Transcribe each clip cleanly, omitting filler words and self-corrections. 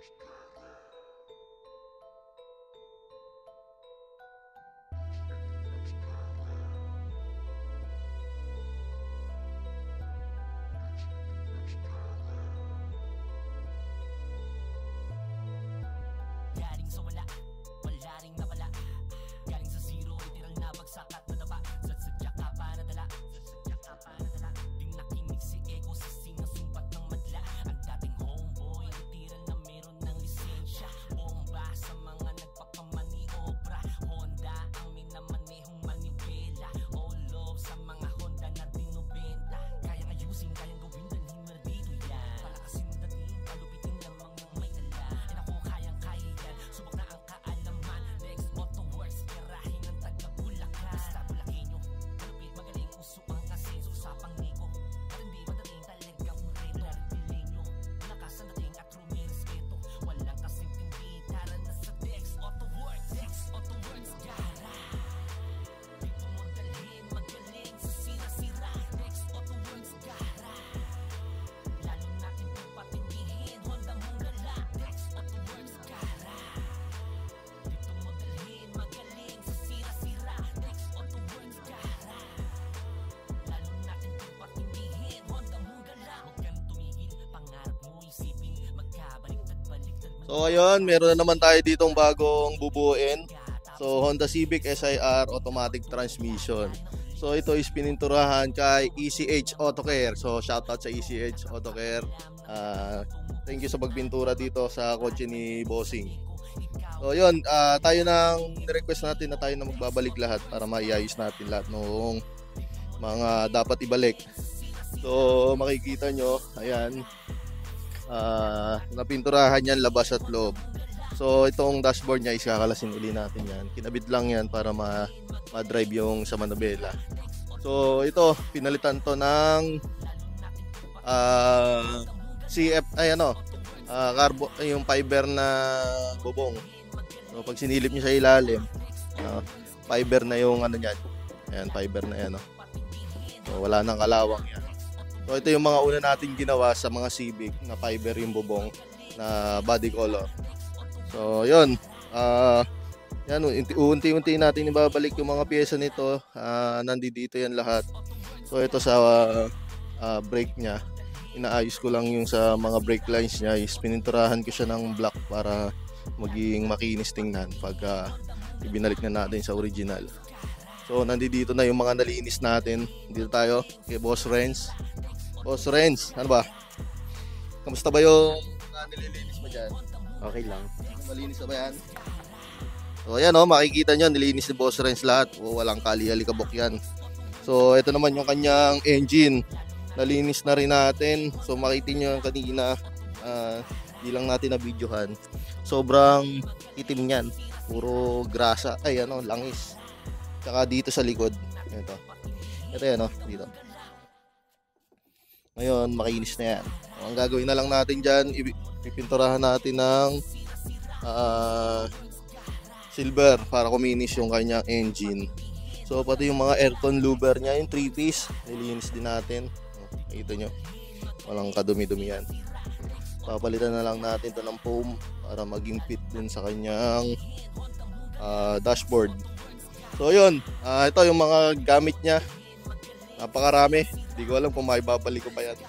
Galing sa wala, wala ring nawala. Galing sa zero, literal na bagsak at nadapa. Sadya ka pa nadala, Ding nakinig si Ego sa sinasumpat ng madla. Ang dating homeboy, literal na meron ng lisensya. Bomba sa mga nagpapamaniobra. Honda ang minamanehong manibela. All love sa mga Honda na dinobenta. Kayang ayusin, kayang gawin, dalhin mo na dito yan. Palakasin mo dating, palupitin lamang ng may ala. And ako kayang-kaya yan, subok na ang kaalaman. Next Auto Works, garahin ng taga-Bulacan. Basta Bulaqueño, malupit, magaling, uso ang asenso. Usapang Nico, matindi, madaling talagang reto. Pilenyo, lakas ang dating at may respeto. Walang kasing tindi, tara na sa Dex Auto Works. Dex Auto Works, gara. Dito mo dalhin, magaling sa sira-sira. Dex Auto Works, gara. Lalo natin itong patindihin, Honda mong lala. Dex Auto Works, gara. Dito mo dalhin, magaling sa sira-sira. Dex Auto Works, gara. Lalo natin itong patindihin, Honda mong lala. Huwag kang tumigil, pangarap mo isipin. Magkabaliktad-baliktad. So ayun, meron na naman tayo ditong bagong bubuuin. So Honda Civic SIR automatic transmission. So ito is pininturahan kay ECH Auto Care. So shoutout sa ECH Auto Care. Thank you sa pagpintura dito sa kotse ni Bossing. So yun, tayo nang request natin na tayo na magbabalik lahat para maiayos natin lahat noong mga dapat ibalik. So makikita nyo, ayan, napinturahan yan labas at loob. So itong dashboard niya is kakalasin uli natin yan. Kinabit lang yan para ma-drive yung sa manabela. So ito, pinalitan to ng CF, ay ano, yung fiber na bubong. So pag sinilip niyo sa ilalim, fiber na yung ano niyan. Ayan, fiber na yan. So wala nang kalawang yan. So ito yung mga una natin ginawa sa mga Civic na fiber yung bubong na body color. So yun, yan, unti-unti natin ibabalik yung mga pyesa nito. Nandito yan lahat. So ito sa brake nya, inaayos ko lang yung sa mga brake lines nya, is pininturahan ko siya ng black para maging makinis tingnan pag ibinalik na natin sa original. So nandito na yung mga nalinis natin. Dito tayo kay Boss Renz. Boss Renz, ano ba? Kamusta ba yung nililinis mo dyan? Okay lang. Malinis na ba yan? So ayan makikita nyo, nilinis ni Boss Renz lahat. Walang kali-alikabok yan. So ito naman yung kanyang engine. Nalinis na rin natin. So makikita nyo kanina, di lang natin na videohan. Sobrang itim yan. Puro grasa, ay langis. Tsaka dito sa likod. Ito yan dito. Ngayon, makinis na yan. Ang gagawin na lang natin dyan, ipinturahan natin ng silver para kuminis yung kanyang engine. So pati yung mga aircon luber niya, yung 3-piece, nilinis din natin. Nakita nyo, walang kadumi-dumi yan. Papalitan na lang natin ito ng foam para maging fit din sa kanyang dashboard. So yun, ito yung mga gamit niya. Napakarami, hindi ko alam kung maibabalik ko pa yan.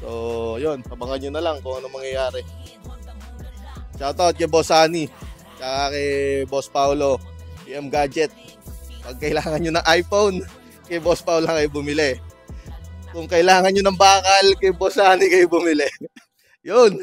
So yun, abangan nyo na lang kung ano mangyayari. Shoutout kay Boss Sunny, tsaka kay Boss Paulo, PM Gadget. Pag kailangan nyo ng iPhone, kay Boss Paulo kayo bumili. Kung kailangan nyo ng bakal, kay Boss Sunny kayo bumili. Yun.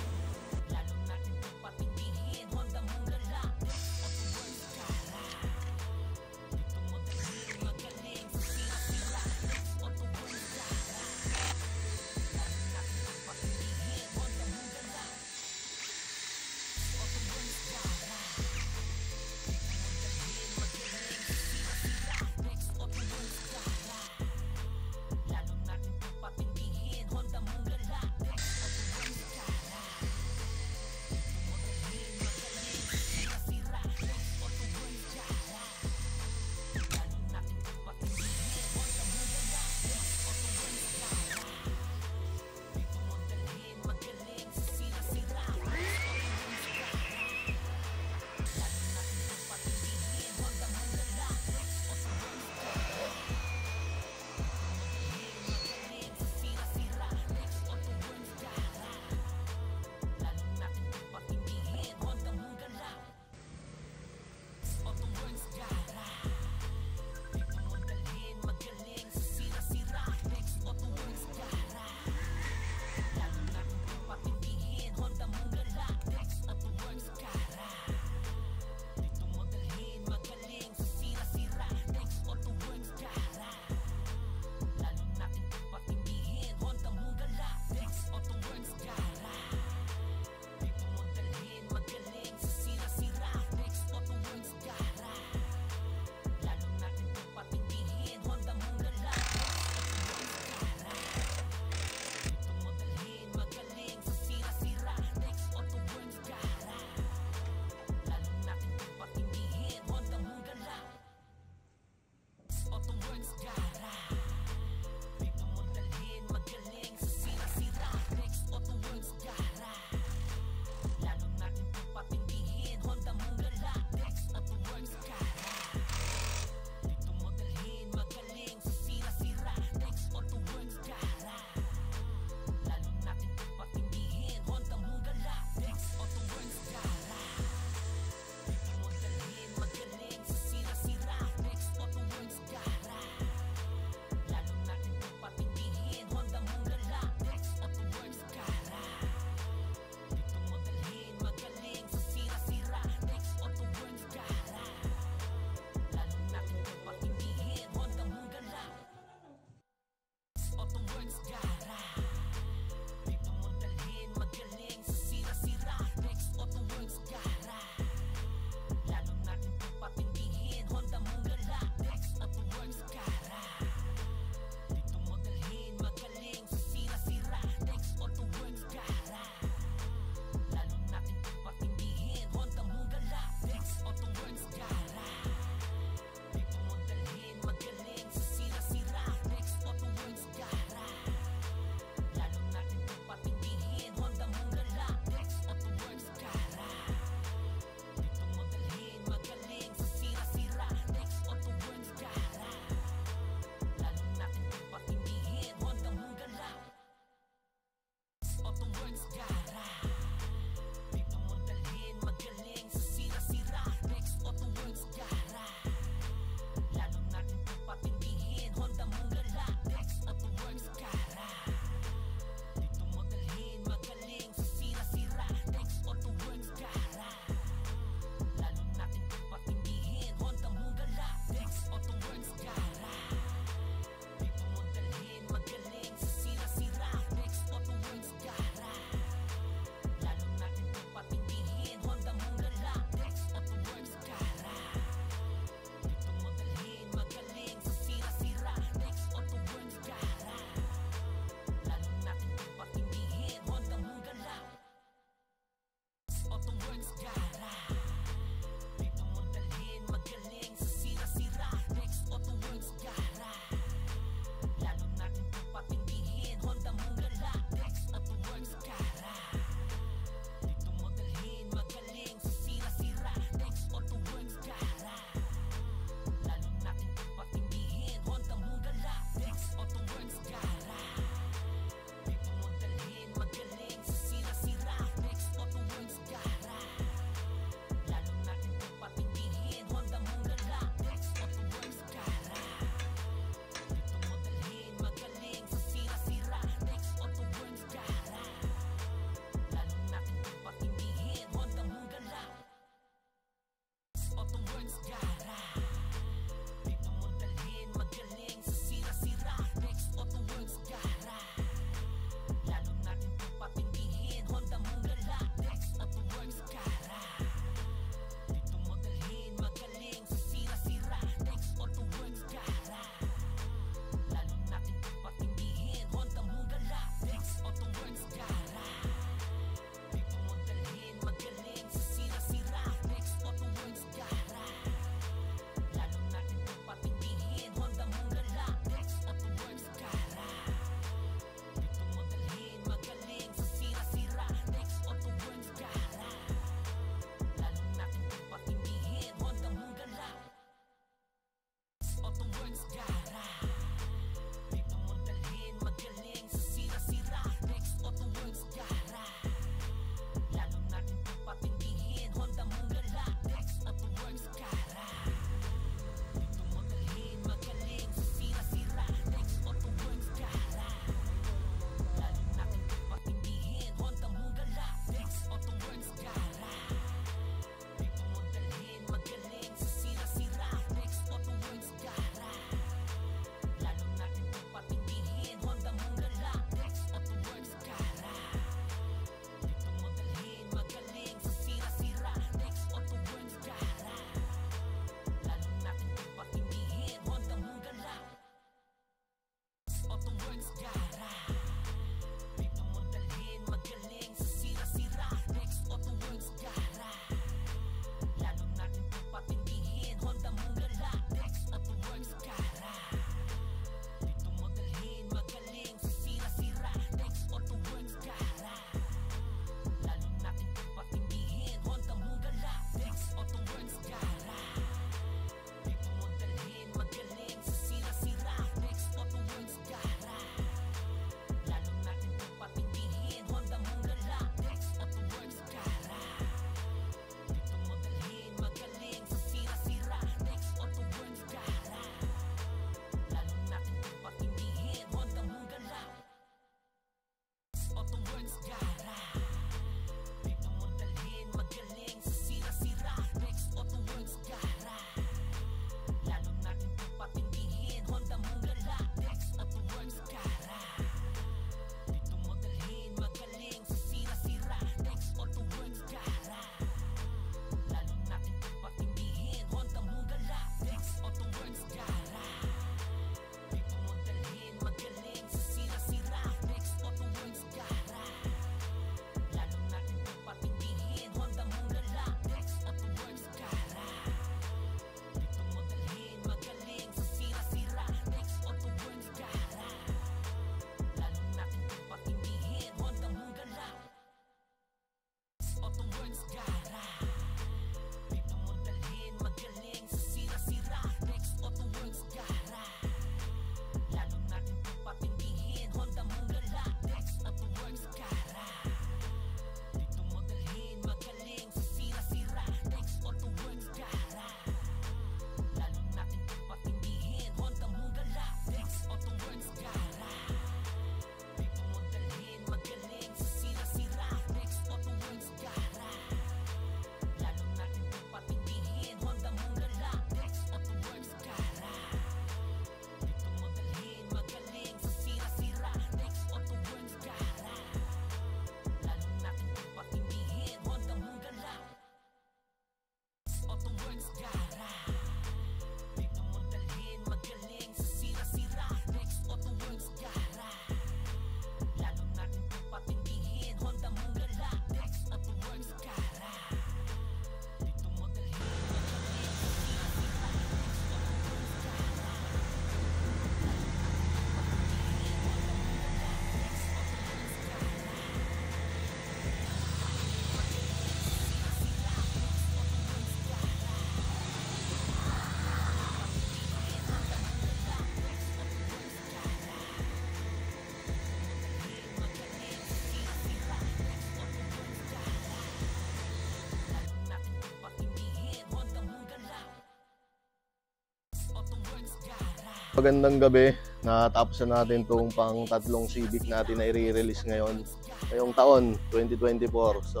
Magandang gabi. Natapos na natin itong pang tatlong Civic natin na i-release ngayon. Ngayong taon, 2024. So,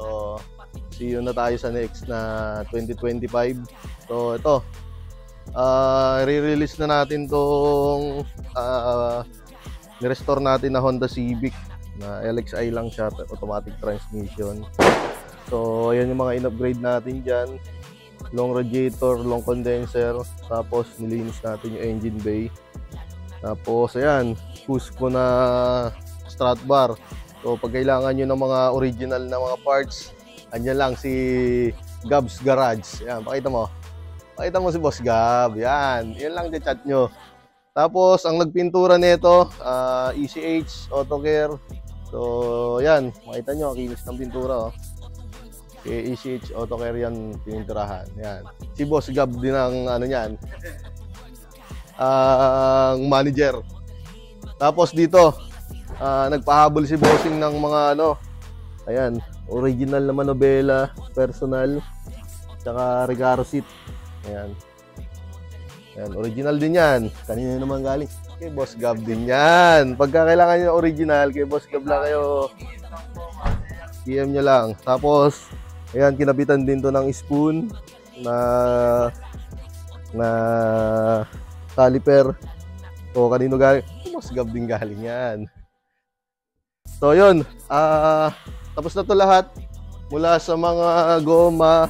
see you na tayo sa next na 2025. So, ito. Re-release na natin itong ni-restore natin na Honda Civic na LXI lang siya, automatic transmission. So, ayan yung mga in-upgrade natin dyan. Long radiator, long condenser. Tapos, nilinis natin yung engine bay. Tapos, ayan, push ko na strut bar. So, pag kailangan nyo ng mga original na mga parts, andyan lang si Gab's Garage. Ayan, pakita mo. Pakita mo si Boss Gab. Yan, yan lang chat nyo. Tapos, ang nagpintura nito, ECH, AutoCare. So, yan, makita nyo, ang kinis ng pintura. Oh. Kay ECH, AutoCare yan, pininturahan. Yan. Si Boss Gab din ang ano yan. Ang manager. Tapos dito, nagpahabol si Bossing ng mga ano, ayan, original na manobela, personal, tsaka regaro seat. Ayan. Ayan, original din yan. Kanina naman galing. Kay Boss Gab din yan. Pagka kailangan nyo original, kay Boss Gab lang kayo. PM nyo lang. Tapos, ayan, kinabitan din to ng spoon na caliper. So, kanino galing? Boss Gab din galing yan. So, yun. Tapos na to lahat. Mula sa mga goma,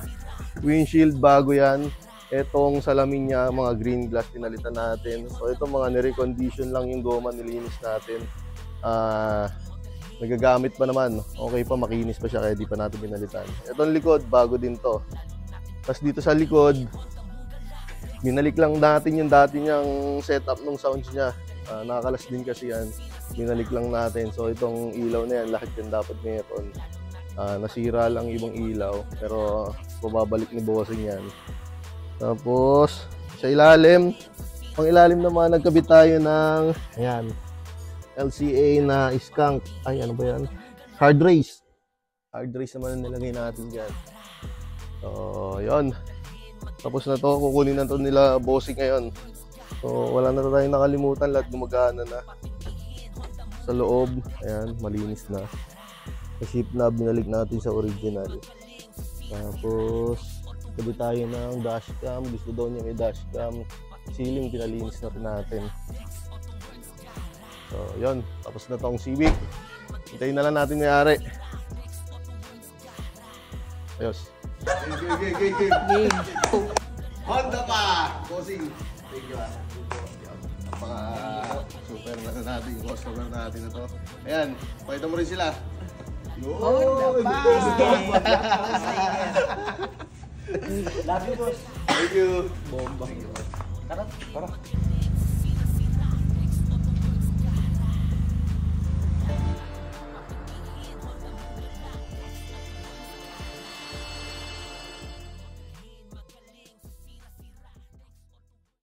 windshield, bago yan. Etong salamin niya, mga green glass, pinalitan natin. So, itong mga nire-condition lang yung goma, nilinis natin. Nagagamit pa naman. Okay pa, makinis pa siya, kaya di pa natin pinalitan. Itong likod, bago din to. Tapos dito sa likod, binalik lang natin yung dati niyang setup ng sounds niya. Nakakalas din kasi yan. Binalik lang natin. So itong ilaw na yan, lahat yan dapat meron. Nasira lang ibang ilaw. Pero babalik ni Bossing yan. Tapos sa ilalim, pang ilalim naman, nagkabit tayo ng ayan, LCA na skunk. Ay, ano ba yan? Hard race. Hard race naman ang nilagay natin dyan. So, yun. Tapos na to, kukunin na to nila Bossing ngayon. So, wala na tayong nakalimutan, lahat gumagana na. Sa loob, ayan, malinis na. Sa ship na, binalik natin sa original. Tapos, tabi tayo ng dashcam. Gusto daw niya may dashcam. Ceiling, pinalinis na rin natin. So, yun. Tapos na tong Civic. Hintayin na lang natin may-ari. Ayos. Game. Honda pa! Bossing. Thank you. Napaka-super na natin yung customer natin na to. Ayan, pakita mo rin sila. Honda pa! Love you, boss. Thank you. Bomba. Tara.